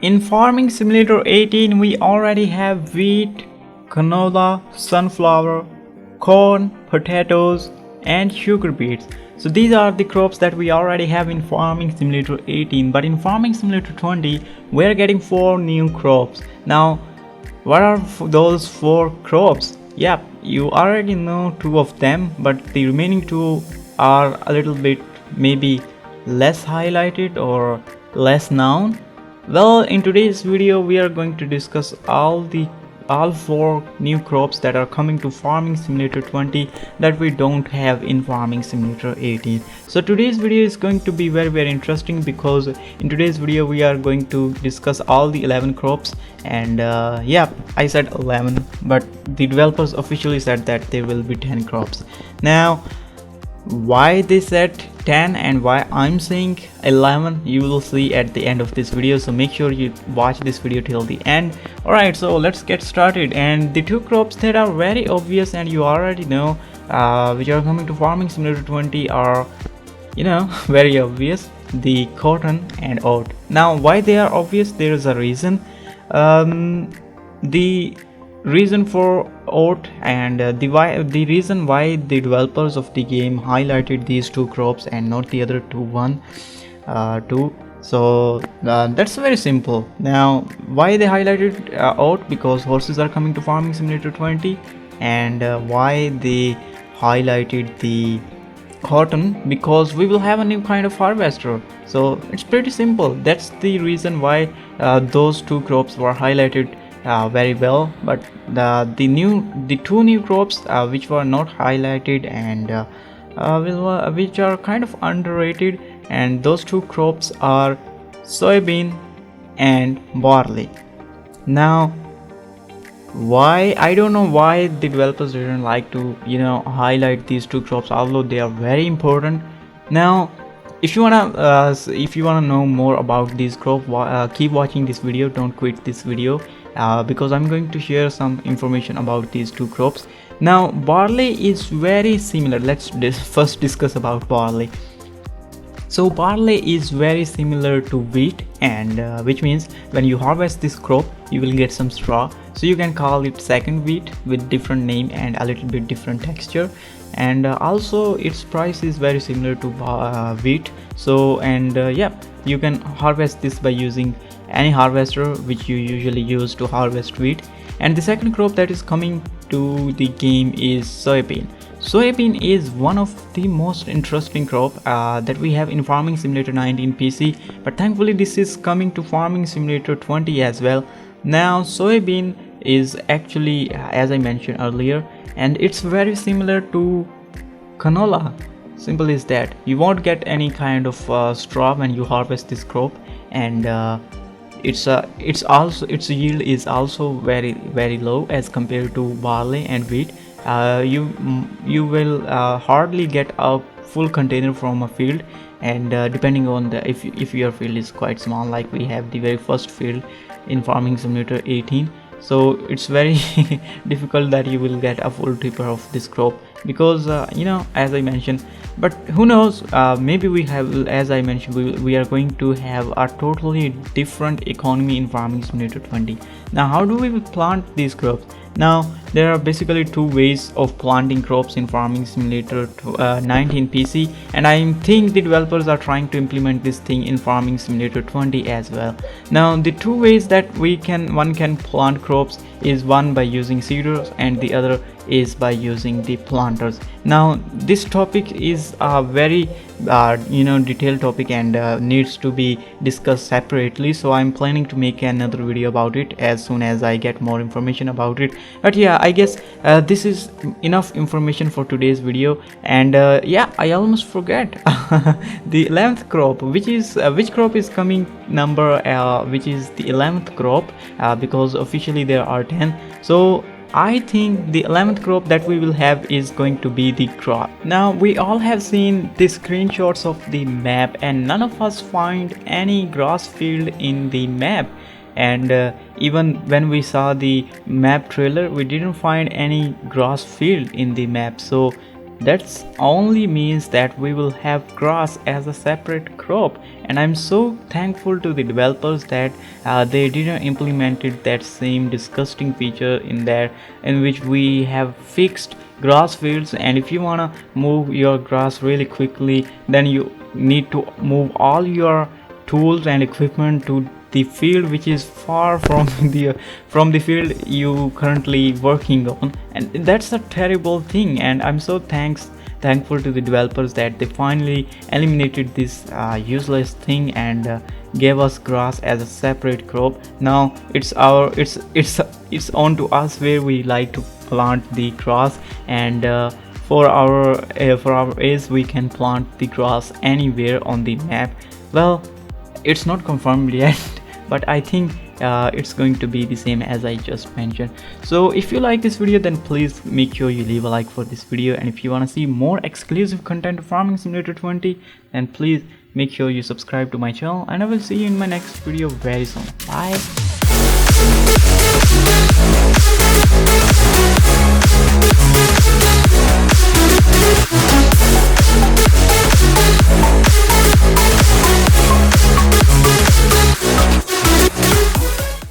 In Farming Simulator 18, we already have wheat, canola, sunflower, corn, potatoes, and sugar beets. So these are the crops that we already have in Farming Simulator 18. But in Farming Simulator 20, we are getting 4 new crops. Now, what are those 4 crops? Yep, you already know 2 of them, but the remaining 2 are a little bit maybe less highlighted or less known. Well, in today's video we are going to discuss all 4 new crops that are coming to Farming Simulator 20 that we don't have in Farming Simulator 18. So today's video is going to be very interesting because in today's video we are going to discuss all the 11 crops, and yeah, I said 11, but the developers officially said that there will be 10 crops. Now, why they said 10 and why I'm saying 11, you will see at the end of this video, so make sure you watch this video till the end. Alright, so let's get started. And the 2 crops that are very obvious and you already know which are coming to Farming Simulator 20 are, you know, very obvious: the cotton and oat. Now, why they are obvious? There is a reason. The reason for oat and the reason why the developers of the game highlighted these 2 crops and not the other two, so that's very simple. Now, why they highlighted oat? Because horses are coming to Farming Simulator 20. And why they highlighted the cotton? Because we will have a new kind of harvester. So it's pretty simple. That's the reason why those 2 crops were highlighted very well. But the 2 new crops which were not highlighted and which are kind of underrated, and those 2 crops are soybean and barley. Now, why, I don't know why the developers didn't like to, you know, highlight these 2 crops, although they are very important. Now, if you wanna know more about these crops, keep watching this video, don't quit this video, because I'm going to share some information about these 2 crops. Now, barley is very similar. Let's first discuss about barley. So barley is very similar to wheat, and which means when you harvest this crop you will get some straw, so you can call it second wheat with different name and a little bit different texture. And also its price is very similar to wheat. So, and yeah, you can harvest this by using any harvester which you usually use to harvest wheat. And the second crop that is coming to the game is soybean. Soybean is one of the most interesting crop that we have in Farming Simulator 19 PC, but thankfully this is coming to Farming Simulator 20 as well. Now, soybean is actually, as I mentioned earlier, and it's very similar to canola. Simple as that. You won't get any kind of straw when you harvest this crop, and its yield is also very low as compared to barley and wheat. You will hardly get a full container from a field, and depending on the if your field is quite small, like we have the very first field in Farming Simulator 18, so it's very difficult that you will get a full tipper of this crop, because you know, as I mentioned. But who knows, maybe we have, as I mentioned, we are going to have a totally different economy in Farming Simulator 20. Now, how do we plant these crops? Now, there are basically 2 ways of planting crops in Farming Simulator 19 PC, and I think the developers are trying to implement this thing in Farming Simulator 20 as well. Now, the 2 ways that one can plant crops is one by using seeders and the other is by using the planters. Now, this topic is a very you know, detailed topic and needs to be discussed separately, so I'm planning to make another video about it as soon as I get more information about it. But yeah, I guess this is enough information for today's video. And yeah, I almost forget the 11th crop, which crop is coming number which is the 11th crop, because officially there are 10. So I think the 11th crop that we will have is going to be the crop. Now, we all have seen the screenshots of the map, and none of us find any grass field in the map. And even when we saw the map trailer, we didn't find any grass field in the map. So That's only means that we will have grass as a separate crop. And I'm so thankful to the developers that they didn't implemented that same disgusting feature in there, in which we have fixed grass fields. And if you wanna move your grass really quickly, then you need to move all your tools and equipment to the field which is far from the field you currently working on. And that's a terrible thing. And I'm so thankful to the developers that they finally eliminated this useless thing and gave us grass as a separate crop. Now it's on to us where we like to plant the grass. And for our age, we can plant the grass anywhere on the map. Well, it's not confirmed yet, but I think it's going to be the same as I just mentioned. So if you like this video, then please make sure you leave a like for this video. And if you want to see more exclusive content of Farming Simulator 20, then please make sure you subscribe to my channel, and I will see you in my next video very soon. Bye.